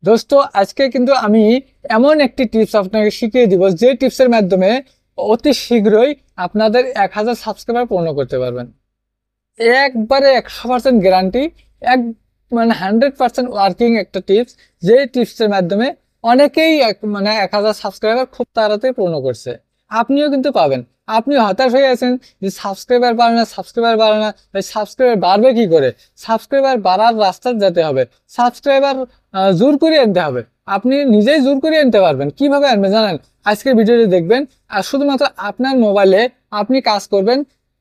দোস্ত, আজকে কিন্তু আমি এমন একটি টিপস আপনাকে শিখিয়ে দিব যে টিপসের মাধ্যমে অতি শীঘ্রই আপনাদের 1000 সাবস্ক্রাইবার পূর্ণ করতে পারবেন। একবারে 100% গ্যারান্টি, এক মানে 100% ওয়ার্কিং একটা টিপস, যে টিপসের মাধ্যমে অনেকেই 1000 সাবস্ক্রাইবার খুব তাড়াতাড়ি পূর্ণ করছে। আপনিও কিন্তু পাবেন। আপনি হতাশ হয়ে আছেন যে সাবস্ক্রাইবার বাড়ে না, সাবস্ক্রাইবার বাড়ে না, তাই সাবস্ক্রাইবার বাড়বে কি করে? সাবস্ক্রাইবার বাড়ার রাস্তা যেতে হবে, সাবস্ক্রাইবার জোর করে আনতে হবে। আপনি নিজেই জোর করে আনতে পারবেন। কিভাবে আনবেন জানেন? আজকের ভিডিওটি দেখবেন, আর শুধুমাত্র আপনার মোবাইলে আপনি কাজ করবেন,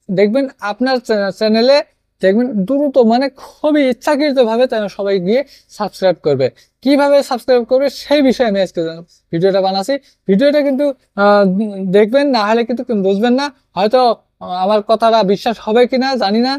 দেখবেন আপনার চ্যানেলে দেখবেন দ্রুত খুবই ইচ্ছাকৃত ভাবে সবাই গিয়ে সাবস্ক্রাইব করবে। কিভাবে সাবস্ক্রাইব করবে সেই বিষয়ে আমি আজকে ভিডিওটা বানাচ্ছি। ভিডিওটা কিন্তু দেখবেন, না হলে কিন্তু বুঝবেন না। হয়তো আমার কথাটা বিশ্বাস হবে কিনা জানি না।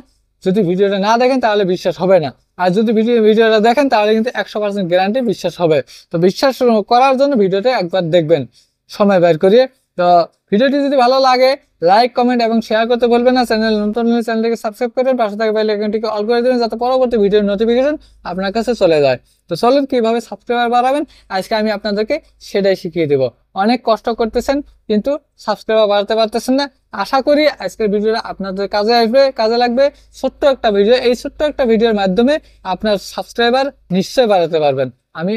যদি ভিডিওটা না দেখেন তাহলে বিশ্বাস হবে না, আর যদি ভিডিওটা দেখেন তাহলে কিন্তু 100% গ্যারান্টি বিশ্বাস হবে। তো বিশ্বাস করার জন্য ভিডিওটা একবার দেখবেন সময় বের করিয়ে। তো ভিডিওটি যদি ভালো লাগে লাইক, কমেন্ট এবং শেয়ার করতে ভুলবেন না। চ্যানেল নতুন হলে চ্যানেলটিকে সাবস্ক্রাইব করবেন, পাশে থাকা বেল আইকনটিকে অল করে দেবেন যাতে পরবর্তী ভিডিওর নোটিফিকেশন আপনার কাছে চলে যায়। তো চলুন কিভাবে সাবস্ক্রাইবার বাড়াবেন আজকে আমি আপনাদেরকে সেটাই শিখিয়ে দেব। অনেক কষ্ট করতেছেন কিন্তু সাবস্ক্রাইবার বাড়াতে পারতেছেন না। আশা করি আজকের ভিডিওটা আপনাদের কাজে আসবে, কাজে লাগবে। ছোট্ট একটা ভিডিও, এই ছোট্ট একটা ভিডিওর মাধ্যমে আপনার সাবস্ক্রাইবার নিশ্চয়ই বাড়াতে পারবেন। আমি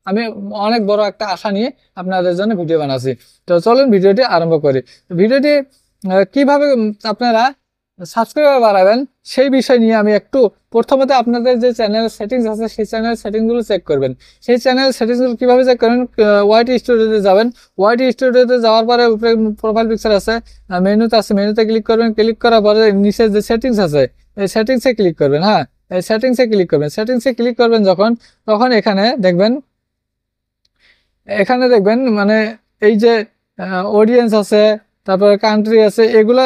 আমি অনেক বড় একটা আশা নিয়ে আপনাদের জন্য ভিডিও বানাচ্ছি। তো চলুন ভিডিওটি আরম্ভ করি। ভিডিওটি কিভাবে আপনারা সাবস্ক্রাইবার বাড়াবেন সেই বিষয় নিয়ে আমি একটু, প্রথমত আপনাদের যে চ্যানেল সেটিংস আছে সেই চ্যানেল সেটিংসগুলো চেক করবেন। সেই চ্যানেল সেটিংসগুলো কিভাবে চেক করবেন? ওয়াইটি স্টুডিওতে যাবেন। ওয়াইটি স্টুডিওতে যাওয়ার পরে উপরে প্রোফাইল পিকচার আছে, মেনুতে আছে, মেনুতে ক্লিক করবেন। ক্লিক করার পরে নিচে যে সেটিংস আছে এই সেটিংসে ক্লিক করবেন। হ্যাঁ, এই সেটিংসে ক্লিক করবেন। সেটিংসে ক্লিক করবেন যখন, তখন এখানে দেখবেন এই যে অডিয়েন্স আছে, তারপরে কান্ট্রি আছে, এগুলো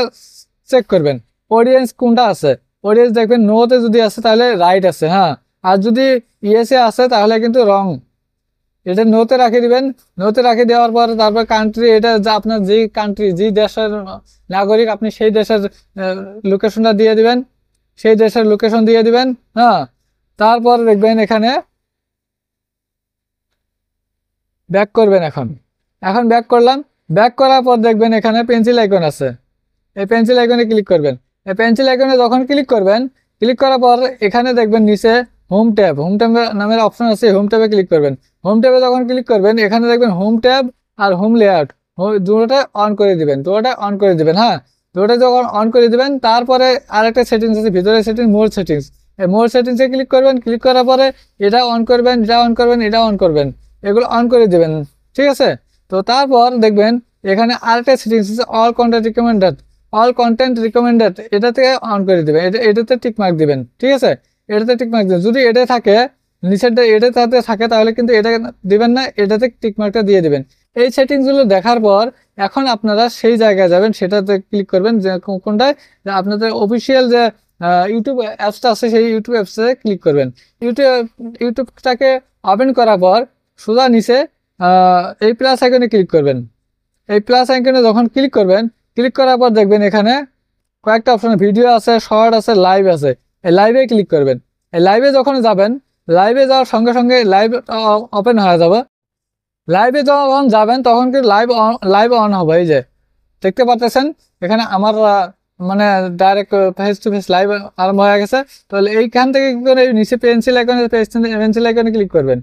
চেক করবেন। অডিয়েন্স কোনটা আছে, অডিয়েন্স দেখবেন নোতে যদি আছে তাহলে রাইট আছে, হ্যাঁ। আর যদি ইয়েসে আছে তাহলে কিন্তু রং। এটা নোতে রাখে দিবেন। নোতে রাখে দেওয়ার পর তারপর কান্ট্রি, এটা যা আপনার যে কান্ট্রি, যে দেশের নাগরিক আপনি সেই দেশের লোকেশনটা দিয়ে দিবেন, সেই দেশের লোকেশন দিয়ে দিবেন, হ্যাঁ। তারপর দেখবেন এখানে ব্যাক করবেন। এখন ব্যাক করলাম। ব্যাক করার পর দেখবেন এখানে পেন্সিল আইকন আছে, এই পেন্সিল আইকনে ক্লিক করবেন। এই পেন্সিল আইকনে যখন ক্লিক করবেন, ক্লিক করার পর এখানে দেখবেন নিচে হোম ট্যাব নামের অপশন আছে, হোম ট্যাবে ক্লিক করবেন। হোম ট্যাবে যখন ক্লিক করবেন এখানে দেখবেন হোম ট্যাব আর হোম লেআউট দুটোটা অন করে দিবেন, দুটোটা অন করে দিবেন, হ্যাঁ। দুটোটা যখন অন করে দিবেন তারপরে আরেকটা সেটিংস আছে ভিতরে সেটিংস, মোর সেটিংস। এই মোর সেটিংসে ক্লিক করবেন। ক্লিক করার পরে এটা অন করবেন, এটা অন করবেন, এটা অন করবেন, এগুলো অন করে দিবেন, ঠিক আছে। তো তারপর দেখবেন এখানে আরেকটা সেটিংস আছে, অল কন্টেন্ট রিকমেন্ডেড, এটাতে অন করে দিবেন। এটাতে টিক মার্ক দিবেন, ঠিক আছে। এটাতে টিক মার্ক দিবেন। যদি এটা থাকে নিচেরটা এটাতে থাকে তাহলে কিন্তু এটা দিবেন না, এটাতে টিক মার্কটা দিয়ে দিবেন। এই সেটিংসগুলো দেখার পর এখন আপনারা সেই জায়গায় যাবেন, সেটাতে ক্লিক করবেন যে কোনটায়, আপনাদের অফিসিয়াল যে ইউটিউব অ্যাপসটা আছে সেই ইউটিউব অ্যাপসে ক্লিক করবেন। ইউটিউবটাকে ওপেন করার পর সোজা নিচে এই প্লাস আইকনে ক্লিক করবেন। এই প্লাস আইকনে যখন ক্লিক করবেন, ক্লিক করার পর দেখবেন এখানে কয়েকটা অপশন, ভিডিও আছে, শর্ট আছে, লাইভ আছে। এই লাইভে ক্লিক করবেন। এই লাইভে যখন যাবেন, লাইভে যাওয়ার সঙ্গে সঙ্গে লাইভ ওপেন হয়ে যাবে। লাইভে যখন যাবেন তখন কিন্তু লাইভ অন হবে। এই যে দেখতে পাচ্ছেন এখানে আমার direct face to face live আরম্ভ হয়ে গেছে। তাহলে এইখান থেকে কি করে নিচে পেন্সিল আইকনে ক্লিক করবেন।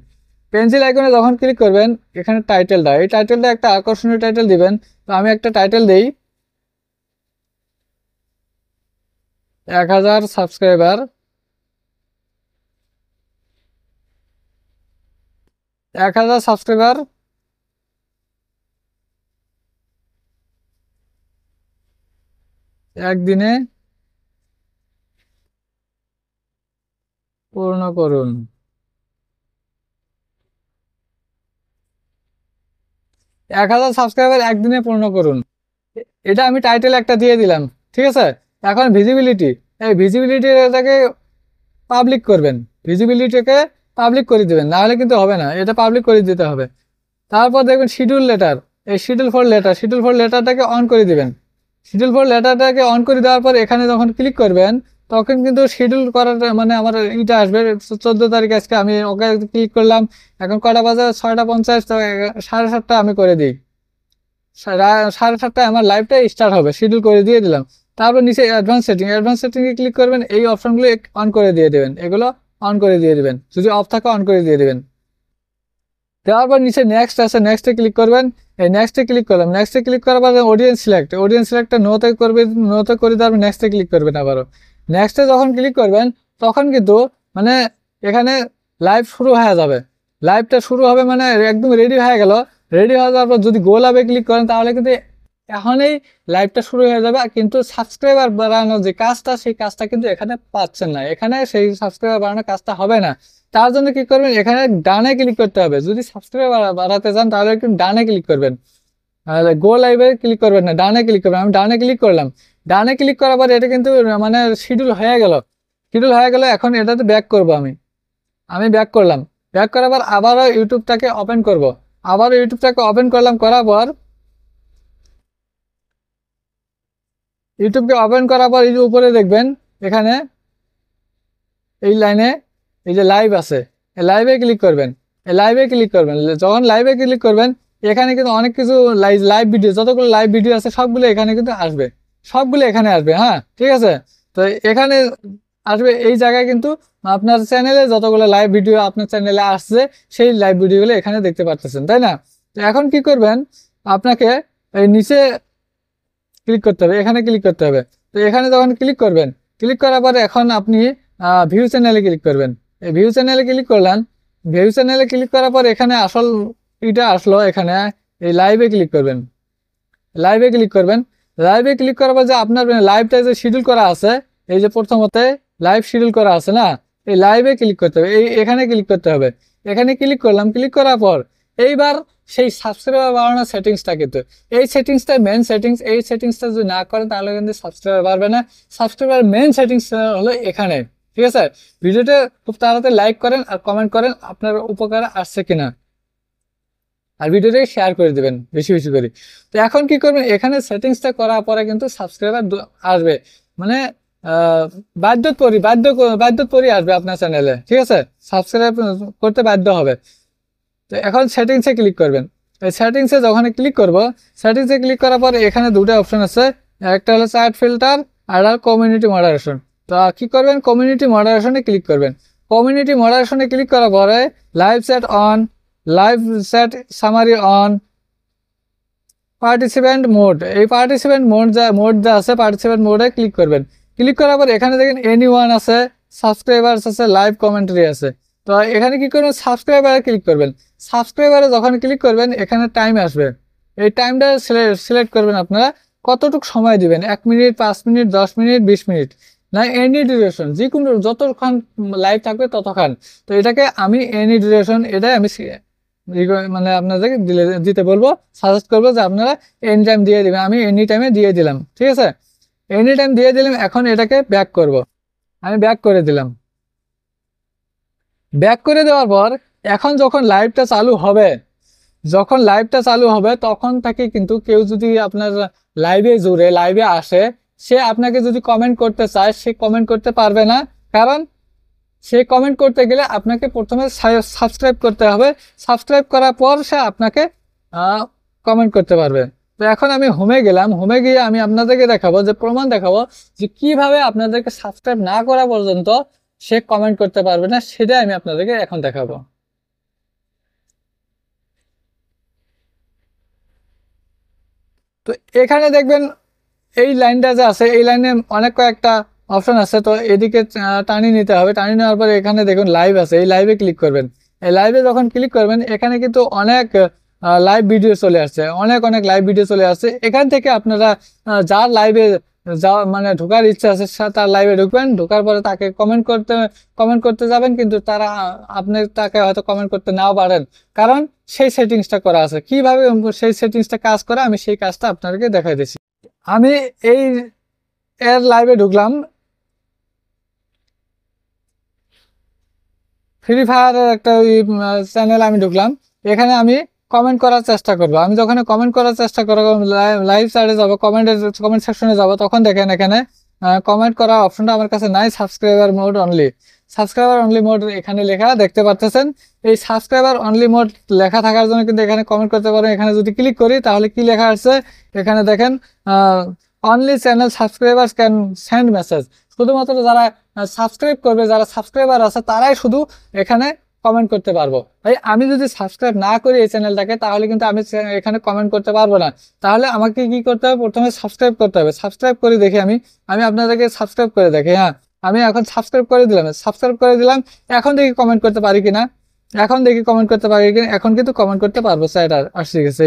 পেন্সিল আইকনে যখন ক্লিক করবেন এখানে টাইটেলটা, এই টাইটেলটা একটা আকর্ষণীয় টাইটেল দিবেন। তো আমি একটা টাইটেল দেই, 1000 সাবস্ক্রাইবার, 1000 সাবস্ক্রাইবার একদিনে পূর্ণ করুন। 1000 সাবস্ক্রাইবার একদিনে পূর্ণ করুন, এটা আমি টাইটেল একটা দিয়ে দিলাম, ঠিক আছে। এখন ভিজিবিলিটি, এই ভিজিবিলিটিটাকে পাবলিক করবেন। ভিজিবিলিটিকে পাবলিক করে দিবেন, নাহলে কিন্তু হবে না, এটা পাবলিক করে দিতে হবে। তারপর দেখবেন শিডিউল লেটার, এই শিডিউল ফর লেটারটাকে অন করে দিবেন। শিডিউল ফর লেটারটাকে অন করে দেওয়ার পর এখানে যখন ক্লিক করবেন তখন কিন্তু শিডিউল করার মানে আমার এটা আসবে 14 তারিখ আজকে আমি ওকে ক্লিক করলাম। এখন কটা বাজে? 6টা 50। তো 7:30 আমি করে দিই। 7:30 আমার লাইভটা স্টার্ট হবে, শিডিউল করে দিয়ে দিলাম। তারপর নিচে অ্যাডভান্স সেটিং এ ক্লিক করবেন, এই অপশনগুলো অন করে দিয়ে দেবেন, এগুলো অন করে দিয়ে দিবেন, যদি অফ থাকে অন করে দিয়ে দিবেন। দেওয়ার পর নিচে নেক্সট আছে, নেক্সটে ক্লিক করবেন। এই নেক্সটে ক্লিক করলাম, নেক্সটে ক্লিক করার পর অডিয়েন্স সিলেক্টটা নোতে করবে, নোতে করে তারপর নেক্সটে ক্লিক করবেন। আবারও নেক্সটে যখন ক্লিক করবেন তখন কিন্তু মানে এখানে লাইভ শুরু হয়ে যাবে। লাইভটা শুরু হবে মানে একদম রেডি হয়ে গেল। রেডি হয়ে যাওয়ার পর যদি গো লাইভে ক্লিক করেন তাহলে কিন্তু এখনই লাইভটা শুরু হয়ে যাবে, কিন্তু সাবস্ক্রাইবার বাড়ানোর যে কাজটা সেই কাজটা কিন্তু এখানে পাচ্ছেন না, এখানে সেই সাবস্ক্রাইবার বাড়ানোর কাজটা হবে না। তার জন্য কি করবেন, এখানে ডানে ক্লিক করতে হবে। যদি সাবস্ক্রাইবার বাড়াতে চান তাহলে একটু ডানে ক্লিক করবেন, গো লাইভে ক্লিক করবেন না, ডানে ক্লিক করবেন। আমি ডানে ক্লিক করলাম, ডানে ক্লিক করার পর এটা কিন্তু মানে শিডিউল হয়ে গেল। শিডিউল হয়ে গেল, এখন এটাতে ব্যাক করব আমি। আমি ব্যাক করলাম, ব্যাক করার পর আবারও ইউটিউবটাকে ওপেন করব। আবারও ইউটিউবটাকে ওপেন করলাম, করার পর ইউটিউবকে ওপেন করার পর এই যে উপরে দেখবেন এখানে এই লাইনে এই যে লাইভ আছে, এই লাইভে ক্লিক করবেন। এই লাইভে ক্লিক করবেন, যখন লাইভে ক্লিক করবেন এখানে কিন্তু অনেক কিছু লাইভ ভিডিও, যতগুলো লাইভ ভিডিও আছে সবগুলো এখানে কিন্তু আসবে, সবগুলো এখানে আসবে। হ্যাঁ, ঠিক আছে। তো এখানে আসবে, এই জায়গায় কিন্তু আপনার চ্যানেলে যতগুলো লাইভ ভিডিও আপনার চ্যানেলে আসছে সেই লাইভ ভিডিওগুলো এখানে দেখতে পাচ্ছেন, তাই না? তো এখন কি করবেন, আপনাকে এই নিচে ক্লিক করতে হবে, এখানে ক্লিক করতে হবে। তো এখানে যখন ক্লিক করবেন, ক্লিক করার পরে এখন আপনি ভিউ চ্যানেলে ক্লিক করবেন। এই ভিউ চ্যানেলে ক্লিক করলেন, ভিউ চ্যানেলে ক্লিক করার পর এখানে আসল এটা আসলো, এখানে এই লাইভে ক্লিক করবেন। লাইভে ক্লিক করবেন, লাইভে ক্লিক করার পর যে আপনার লাইভটা যে শিডিউল করা আছে, এই যে প্রথমতে লাইভ শিডিউল করা আছে না, এই লাইভে ক্লিক করতে হবে, এখানে ক্লিক করতে হবে। এখানে ক্লিক করলাম, ক্লিক করার পর এইবার সেই সাবস্ক্রাইবার বাড়ানোর সেটিংসটা কিন্তু এই সেটিংসটা মেন সেটিংস, এই সেটিংসটা যদি না করেন তাহলে কিন্তু সাবস্ক্রাইবার বাড়বে না। সাবস্ক্রাইবার মেন সেটিংস হলো এখানে, ঠিক আছে? ভিডিওটা খুব তাড়াতাড়ি লাইক করেন আর কমেন্ট করেন আপনার উপকারে আসছে কিনা, আর ভিডিওটাকে শেয়ার করে দেবেন বেশি বেশি করে। তো এখন কি করবেন, এখানে সেটিংসটা করার পরে কিন্তু সাবস্ক্রাইবার আসবে, মানে বাধ্যত পরি আসবে আপনার চ্যানেলে, ঠিক আছে? সাবস্ক্রাইব করতে বাধ্য হবে। তো এখন সেটিংসে ক্লিক করবেন। এই সেটিংসে যখন ক্লিক করব, সেটিংসে ক্লিক করার পর এখানে দুটো অপশন আছে, একটা হলো চ্যাট ফিল্টার আর কমিউনিটি মডারেশন। তো কি করবেন, কমিউনিটি মডারেশনে ক্লিক করবেন। কমিউনিটি মডারেশনে ক্লিক করার পরে live chat on, live chat summary on, participant mode, এই পার্টিসিপেন্ট মোড যা আছে পার্টিসিপেন্ট মোডে ক্লিক করবেন। ক্লিক করার পর এখানে দেখেন এনি ওয়ান আছে, সাবস্ক্রাইবার্স আছে, লাইভ কমেন্টারি আছে। তো এখানে কি করবেন, সাবস্ক্রাইবারে ক্লিক করবেন। সাবস্ক্রাইবারে যখন ক্লিক করবেন এখানে টাইম আসবে, এই টাইমটা সিলেক্ট করবেন আপনারা কতটুকু সময় দিবেন, 1 মিনিট, 5 মিনিট, 10 মিনিট, 20 মিনিট, না এনি ডিউরেশন, যে কোনো যতক্ষণ লাইভ থাকবে ততক্ষণ। তো এটাকে আমি এনি ডিউরেশন, এটাই আমি মানে আপনাদেরকে দিতে বলবো, সাজেস্ট করবো যে আপনারা এনি টাইম দিয়ে দিবেন। আমি এনি টাইমে দিয়ে দিলাম, ঠিক আছে? এনি টাইম দিয়ে দিলাম। এখন এটাকে ব্যাক করব, আমি ব্যাক করে দিলাম। ব্যাক করে দেওয়ার পর এখন যখন লাইভটা চালু হবে, যখন লাইভটা চালু হবে তখন থেকে কিন্তু কেউ যদি আপনার লাইভে জুড়ে লাইভে আসে, সে আপনাকে যদি কমেন্ট করতে চায় সে কমেন্ট করতে পারবে না, কারণ সে কমেন্ট করতে গেলে আপনাকে প্রথমে সাবস্ক্রাইব করতে হবে। সাবস্ক্রাইব করার পর সে আপনাকে কমেন্ট করতে পারবে। তো এখন আমি হোমে গেলাম, হোমে গিয়ে আমি আপনাদেরকে দেখাবো, যে প্রমাণ দেখাবো যে কিভাবে আপনাদেরকে সাবস্ক্রাইব না করা পর্যন্ত সে কমেন্ট করতে পারবে না, সেটাই আমি আপনাদেরকে এখন দেখাবো। তো এখানে দেখবেন এই লাইনটা যে আছে, এই লাইনে অনেক কয়েকটা অপশন আছে। তো এদিকে টানি নিতে হবে, টানি নেওয়ার পরে এখানে দেখুন লাইভ আছে, এই লাইভে ক্লিক করবেন। এই লাইভে যখন ক্লিক করবেন এখানে কিন্তু অনেক লাইভ ভিডিও চলে আসছে, অনেক অনেক লাইভ ভিডিও চলে আসছে। এখান থেকে আপনারা যার লাইভে যাওয়া মানে ঢোকার ইচ্ছা আছে তার লাইভে ঢুকবেন, ঢোকার পরে তাকে কমেন্ট করতে যাবেন, কিন্তু তারা আপনি তাকে হয়তো কমেন্ট করতে নাও পারেন, কারণ সেই সেটিংসটা করা আছে। কিভাবে সেই সেটিংসটা কাজ করে আমি সেই কাজটা আপনাদেরকে দেখাই দিচ্ছি। আমি এই এর লাইভে ঢুকলাম, ফ্রি ফায়ারের একটা চ্যানেল আমি ঢুকলাম। এখানে আমি কমেন্ট করার চেষ্টা করব। আমি যখন কমেন্ট করার চেষ্টা করবো, লাইভ চ্যাটে যাবো, কমেন্ট সেকশনে যাব, তখন দেখেন এখানে কমেন্ট করার অপশনটা আমার কাছে নাই, subscriber mode only. Subscriber only mode এখানে লেখা দেখতে পাচ্ছেন। এই সাবস্ক্রাইবার অনলি মোড লেখা থাকার জন্য কিন্তু এখানে কমেন্ট করতে পারেন। এখানে যদি ক্লিক করি তাহলে কি লেখা আছে, এখানে দেখেন only channel subscribers can send message. শুধুমাত্র যারা সাবস্ক্রাইব করবে, যারা সাবস্ক্রাইবার আছে তারাই শুধু এখানে কমেন্ট করতে পারবো। ভাই আমি যদি সাবস্ক্রাইব না করি এই চ্যানেলটাকে তাহলে কিন্তু আমি এখানে কমেন্ট করতে পারবো না। তাহলে আমাকে কি করতে হবে, প্রথমে সাবস্ক্রাইব করতে হবে। সাবস্ক্রাইব করে দেখি আমি আপনাদেরকে সাবস্ক্রাইব করে দেখি। হ্যাঁ, আমি এখন সাবস্ক্রাইব করে দিলাম, এখন দেখি কমেন্ট করতে পারি কিনা। এখন কিন্তু কমেন্ট করতে পারবো। স্যার আসছে গেছে,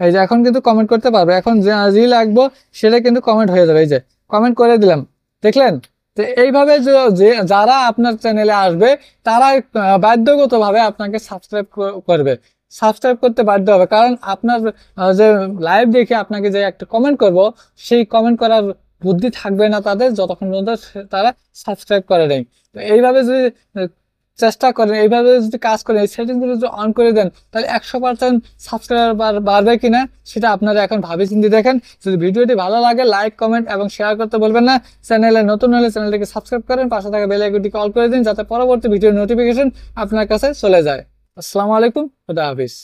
এই যে এখন কিন্তু কমেন্ট করতে পারবো। এখন যে লাগবো সেটা কিন্তু কমেন্ট হয়ে যাবে। এই যে কমেন্ট করে দিলাম, দেখলেন? তো এইভাবে যারা আপনার চ্যানেলে আসবে তারা বাধ্যগতভাবে আপনাকে সাবস্ক্রাইব করবে, সাবস্ক্রাইব করতে বাধ্য হবে। কারণ আপনার যে লাইভ দেখে আপনাকে যে একটা কমেন্ট করব, সেই কমেন্ট করার বুদ্ধি থাকবে না তাদের যতক্ষণ পর্যন্ত তারা সাবস্ক্রাইব করে নেই। তো এইভাবে যদি চেষ্টা করেন, এইভাবে যদি কাজ করেন, এই সেটিংগুলো যদি অন করে দেন, তাহলে 100% সাবস্ক্রাইবার বাড়বে কিনা সেটা আপনারা এখন ভাবে চিন্তে দেখেন। যদি ভিডিওটি ভালো লাগে লাইক, কমেন্ট এবং শেয়ার করতে বলবেন না। চ্যানেলে নতুন হলে চ্যানেলটিকে সাবস্ক্রাইব করেন, পাশে থাকা বেল আইকনটিকে অল করে দিন যাতে পরবর্তী ভিডিওর নোটিফিকেশন আপনার কাছে চলে যায়। আসসালামু আলাইকুম, খুদা হাফিজ।